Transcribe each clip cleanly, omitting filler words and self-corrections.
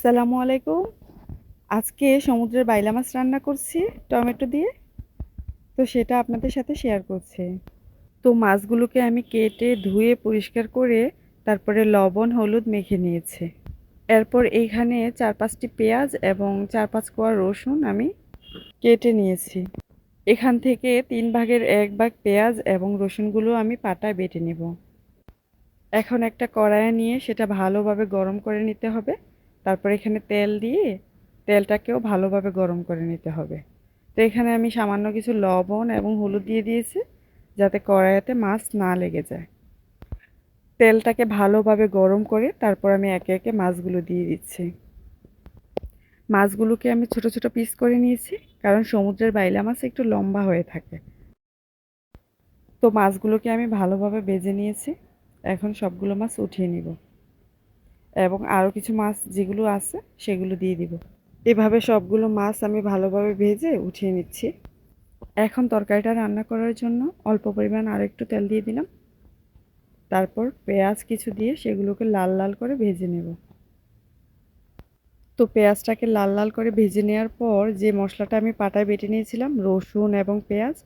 আসসালামু আলাইকুম। আজকে সমুদ্রের বাইলা মাছ রান্না করছি টমেটো দিয়ে। তো সেটা আপনাদের সাথে শেয়ার করছি। তো মাছগুলোকে আমি কেটে ধুয়ে পরিষ্কার করে তারপরে লবণ হলুদ মেখে নিয়েছি। এরপর এইখানে 4-5টি পেঁয়াজ এবং 4-5 কোয়া রসুন আমি কেটে নিয়েছি। এখান থেকে 3 ভাগের 1 ভাগ পেঁয়াজ এবং রসুনগুলো আমি পাটায় বেটে নেব। এখন একটা কড়াইয়ে নিয়ে সেটা ভালোভাবে গরম করে নিতে হবে। তারপর এখানে তেল দিয়ে তেলটাকেও ভালোভাবে গরম করে নিতে হবে। তো এখানে আমি সামান্য কিছু লবণ এবং হলুদ দিয়ে দিয়েছি যাতে কড়াইতে মাছ না লেগে যায়। তেলটাকে ভালোভাবে গরম করে তারপর আমি একে একে মাছগুলো দিয়ে দিচ্ছি। মাছগুলোকে আমি ছোট ছোট পিস করে নিয়েছি, কারণ সমুদ্রের বাইলা মাছ একটু লম্বা হয়ে থাকে। তো মাছগুলোকে আমি ভালোভাবে ভেজে নিয়েছি। এখন সবগুলো মাছ উঠিয়ে নিব এবং আরও কিছু মাছ যেগুলো আছে সেগুলো দিয়ে দিব। এভাবে সবগুলো মাছ আমি ভালোভাবে ভেজে উঠিয়ে নিচ্ছি। এখন তরকারিটা রান্না করার জন্য অল্প পরিমাণ আরেকটু তেল দিয়ে দিলাম। তারপর পেঁয়াজ কিছু দিয়ে সেগুলোকে লাল লাল করে ভেজে নেব। তো পেঁয়াজটাকে লাল লাল করে ভেজে নেওয়ার পর যে মশলাটা আমি পাটায় বেটে নিয়েছিলাম রসুন এবং পেঁয়াজ,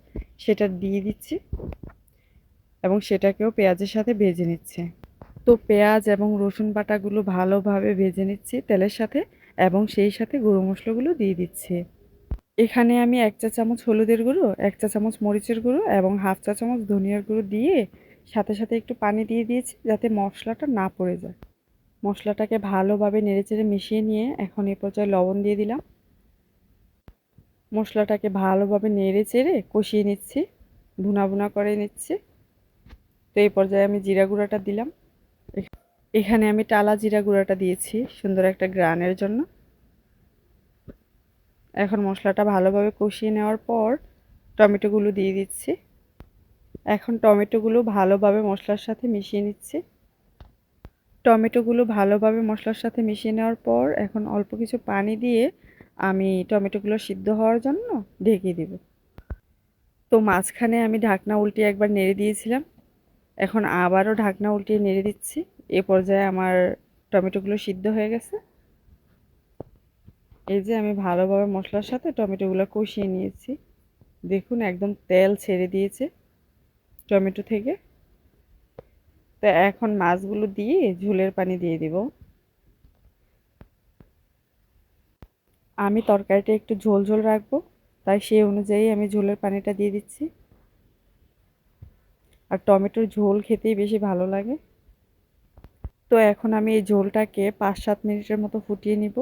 সেটা দিয়ে দিচ্ছি এবং সেটাকেও পেঁয়াজের সাথে ভেজে নিচ্ছে। তো পেঁয়াজ এবং রসুন বাটাগুলো ভালোভাবে ভেজে নিচ্ছি তেলের সাথে এবং সেই সাথে গুঁড়ো মশলাগুলো দিয়ে দিচ্ছি। এখানে আমি 1 চা চামচ হলুদের গুঁড়ো, 1 চা চামচ মরিচের গুঁড়ো এবং হাফ চা চামচ ধনিয়ার গুঁড়ো দিয়ে সাথে সাথে একটু পানি দিয়ে দিয়েছি যাতে মশলাটা না পড়ে যায়। মশলাটাকে ভালোভাবে নেড়েচেড়ে মিশিয়ে নিয়ে এখন এই পর্যায়ে লবণ দিয়ে দিলাম। মশলাটাকে ভালোভাবে নেড়েচেড়ে কষিয়ে নিচ্ছি, ভুনা ভুনা করে নিচ্ছি। তো এই পর্যায়ে আমি জিরা গুঁড়াটা দিলাম। এখানে আমি টালা জিরা গুঁড়াটা দিয়েছি সুন্দর একটা ঘ্রাণের জন্য। এখন মশলাটা ভালোভাবে কষিয়ে নেওয়ার পর টমেটোগুলো দিয়ে দিচ্ছি। এখন টমেটোগুলো ভালোভাবে মশলার সাথে মিশিয়ে নিচ্ছি। টমেটোগুলো ভালোভাবে মশলার সাথে মিশিয়ে নেওয়ার পর এখন অল্প কিছু পানি দিয়ে আমি টমেটোগুলো সিদ্ধ হওয়ার জন্য ঢেকে দেব। তো মাঝখানে আমি ঢাকনা উল্টিয়ে একবার নেড়ে দিয়েছিলাম, এখন আবারও ঢাকনা উল্টিয়ে নেড়ে দিচ্ছি। এ পর্যায়ে আমার টমেটোগুলো সিদ্ধ হয়ে গেছে। এই যে আমি ভালোভাবে মশলার সাথে টমেটোগুলো কষিয়ে নিয়েছি। দেখুন একদম তেল ছেড়ে দিয়েছে টমেটো থেকে। তো এখন মাছগুলো দিয়ে ঝোলের পানি দিয়ে দিব। আমি তরকারিটা একটু ঝোল ঝোল রাখবো, তাই সেই অনুযায়ী আমি ঝোলের পানিটা দিয়ে দিচ্ছি। আর টমেটোর ঝোল খেতেই বেশি ভালো লাগে। তো এখন আমি এই ঝোলটাকে 5-7 মিনিটের মতো ফুটিয়ে নিব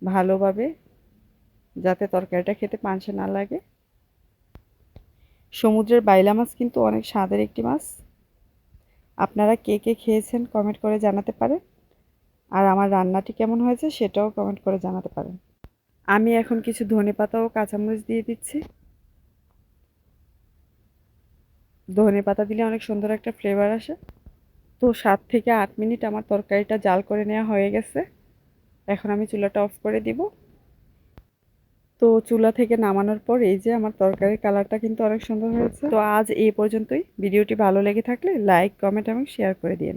ভালোভাবে, যাতে তরকারিটা খেতে পানসে না লাগে। সমুদ্রের বাইলা মাছ কিন্তু অনেক স্বাদের একটি মাছ। আপনারা কে কে খেয়েছেন কমেন্ট করে জানাতে পারেন, আর আমার রান্নাটি কেমন হয়েছে সেটাও কমেন্ট করে জানাতে পারেন। আমি এখন কিছু ধনেপাতা ও কাঁচামরিচ দিয়ে দিচ্ছি। ধনেপাতা দিলে অনেক সুন্দর একটা ফ্লেভার আসে। তো 7 থেকে 8 মিনিট আমার তরকারিটা জাল করে নেওয়া হয়ে গেছে। এখন আমি চুলাটা অফ করে দিব। তো চুলা থেকে নামানোর পর এই যে আমার তরকারির কালারটা কিন্তু অনেক সুন্দর হয়েছে। তো আজ এই পর্যন্তই। ভিডিওটি ভালো লেগে থাকলে লাইক কমেন্ট এবং শেয়ার করে দিন।